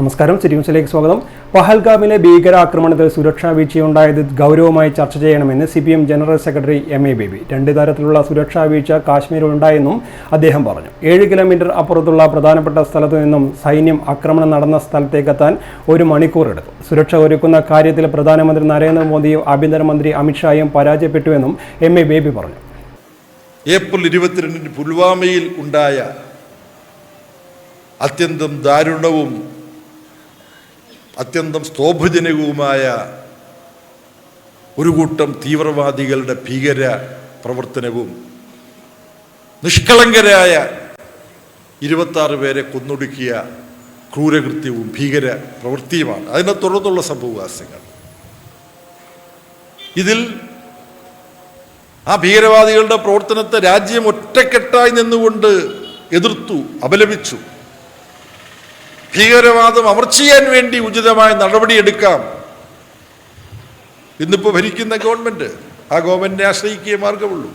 നമസ്കാരം, സിറ്റി ന്യൂസിലേക്ക് സ്വാഗതം. പഹൽഗാമിലെ ഭീകരാക്രമണത്തിൽ സുരക്ഷാ വീഴ്ചയുണ്ടായത് ഗൗരവമായി ചർച്ച ചെയ്യണമെന്ന് CPM general secretary MA baby. രണ്ട് തരത്തിലുള്ള സുരക്ഷാ വീഴ്ച കാശ്മീരിലുണ്ടായെന്നും അദ്ദേഹം പറഞ്ഞു. 7 കിലോമീറ്റർ അപ്പുറത്തുള്ള പ്രധാനപ്പെട്ട സ്ഥലത്തു നിന്നും സൈന്യം ആക്രമണം നടന്ന സ്ഥലത്തേക്കെത്താൻ 1 മണിക്കൂർ എടുത്തു. സുരക്ഷ ഒരുക്കുന്ന കാര്യത്തിൽ പ്രധാനമന്ത്രി നരേന്ദ്രമോദിയും ആഭ്യന്തരമന്ത്രി അമിത്ഷായും പരാജയപ്പെട്ടുവെന്നും MA ബേബി പറഞ്ഞു. ഏപ്രിൽ 22 പുൽവാമയിൽ ഉണ്ടായ അത്യന്തം ദാരുണവും അത്യന്തം സ്തോഭജനകവുമായ ഒരു കൂട്ടം തീവ്രവാദികളുടെ ഭീകര പ്രവർത്തനവും നിഷ്കളങ്കരായ 26 പേരെ കൊന്നൊടുക്കിയ ക്രൂരകൃത്യവും ഭീകര പ്രവൃത്തിയുമാണ്. അതിനെ തുടർന്നുള്ള സംഭവവികാസങ്ങൾ. ഇതിൽ ആ ഭീകരവാദികളുടെ പ്രവർത്തനത്തെ രാജ്യം ഒറ്റക്കെട്ടായി നിന്നുകൊണ്ട് എതിർത്തു, അപലപിച്ചു. ഭീകരവാദം അമർച്ച ചെയ്യാൻ വേണ്ടി ഉചിതമായ നടപടിയെടുക്കാം. ഇന്നിപ്പോൾ ഭരിക്കുന്ന ഗവൺമെന്റ്, ആ ഗവൺമെന്റിനെ ആശ്രയിക്കേ മാർഗമുള്ളൂ.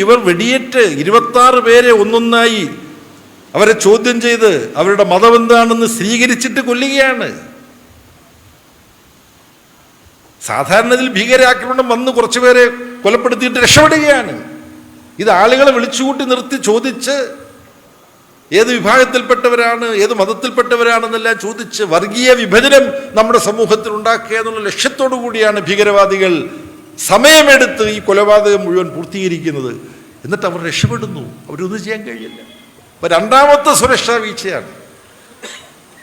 ഇവർ വെടിയേറ്റ് 26 പേരെ ഒന്നൊന്നായി അവരെ ചോദ്യം ചെയ്ത് അവരുടെ മതം എന്താണെന്ന് സ്ഥിരീകരിച്ചിട്ട് കൊല്ലുകയാണ്. സാധാരണ ഇതിൽ ഭീകരാക്രമണം വന്ന് കുറച്ചുപേരെ കൊലപ്പെടുത്തിയിട്ട് രക്ഷപ്പെടുകയാണ്. ഇത് ആളുകളെ വിളിച്ചുകൂട്ടി നിർത്തി ചോദിച്ച് ഏത് വിഭാഗത്തിൽപ്പെട്ടവരാണ്, ഏത് മതത്തിൽപ്പെട്ടവരാണെന്നെല്ലാം ചോദിച്ച് വർഗീയ വിഭജനം നമ്മുടെ സമൂഹത്തിൽ ഉണ്ടാക്കുക എന്നുള്ള ലക്ഷ്യത്തോടു കൂടിയാണ് ഭീകരവാദികൾ സമയമെടുത്ത് ഈ കൊലപാതകം മുഴുവൻ പൂർത്തീകരിക്കുന്നത്. എന്നിട്ട് അവർ രക്ഷപ്പെടുന്നു. അവരൊന്നും ചെയ്യാൻ കഴിയില്ല. അപ്പൊ രണ്ടാമത്തെ സുരക്ഷാ വീഴ്ചയാണ്.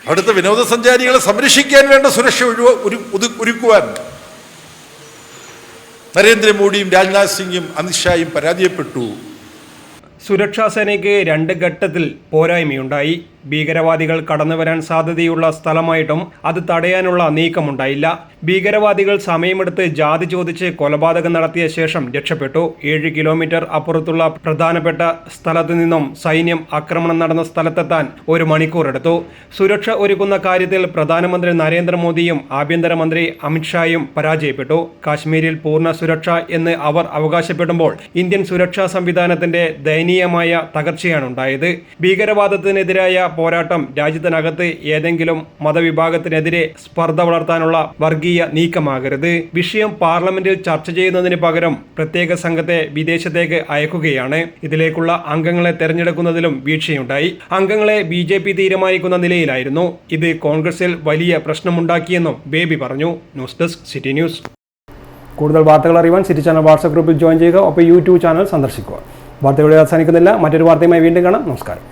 അവിടുത്തെ വിനോദസഞ്ചാരികളെ സംരക്ഷിക്കാൻ വേണ്ട സുരക്ഷ ഒരുക്കുവാൻ നരേന്ദ്രമോദിയും രാജ്നാഥ് സിംഗും അമിത്ഷായും പരാജയപ്പെട്ടു. സുരക്ഷാ സേനയ്ക്ക് 2 ഘട്ടത്തിൽ പോരായ്മയുണ്ടായി. ഭീകരവാദികൾ കടന്നുവരാൻ സാധ്യതയുള്ള സ്ഥലമായിട്ടും അത് തടയാനുള്ള നീക്കമുണ്ടായില്ല. ഭീകരവാദികൾ സമയമെടുത്ത് ജാതി ചോദിച്ച് കൊലപാതകം നടത്തിയ ശേഷം രക്ഷപ്പെട്ടു. 7 കിലോമീറ്റർ അപ്പുറത്തുള്ള പ്രധാനപ്പെട്ട സ്ഥലത്തു നിന്നും സൈന്യം ആക്രമണം നടന്ന സ്ഥലത്തെത്താൻ 1 മണിക്കൂർ എടുത്തു. സുരക്ഷ ഒരുക്കുന്ന കാര്യത്തിൽ പ്രധാനമന്ത്രി നരേന്ദ്രമോദിയും ആഭ്യന്തരമന്ത്രി അമിത്ഷായും പരാജയപ്പെട്ടു. കാശ്മീരിൽ പൂർണ്ണ സുരക്ഷ എന്ന് അവർ അവകാശപ്പെടുമ്പോൾ ഇന്ത്യൻ സുരക്ഷാ സംവിധാനത്തിന്റെ ദയനീയമായ തകർച്ചയാണ് ഉണ്ടായത്. ഭീകരവാദത്തിനെതിരായ പോരാട്ടം രാജ്യത്തിനകത്ത് ഏതെങ്കിലും മതവിഭാഗത്തിനെതിരെ സ്പർദ്ധ വളർത്താനുള്ള വർഗീയ നീക്കമാകരുത്. വിഷയം പാർലമെന്റിൽ ചർച്ച ചെയ്യുന്നതിന് പകരം പ്രത്യേക സംഘത്തെ വിദേശത്തേക്ക് അയക്കുകയാണ്. ഇതിലേക്കുള്ള അംഗങ്ങളെ തെരഞ്ഞെടുക്കുന്നതിലും വീഴ്ചയുണ്ടായി. അംഗങ്ങളെ BJP തീരുമാനിക്കുന്ന നിലയിലായിരുന്നു. ഇത് കോൺഗ്രസിൽ വലിയ പ്രശ്നമുണ്ടാക്കിയെന്നും ബേബി പറഞ്ഞു. News desk, city news. കൂടുതൽ വാർത്തകൾ അറിയുവാൻ സിറ്റി ചാനൽ വാട്സ്ആപ്പ് ഗ്രൂപ്പിൽ ജോയിൻ ചെയ്യുക. ഒപ്പം YouTube ചാനൽ സന്ദർശിക്കുക. വാർത്തകൾ അവസാനിക്കുന്നില്ല. മറ്റൊരു വാർത്തയുമായി വീണ്ടും കാണാം. നമസ്കാരം.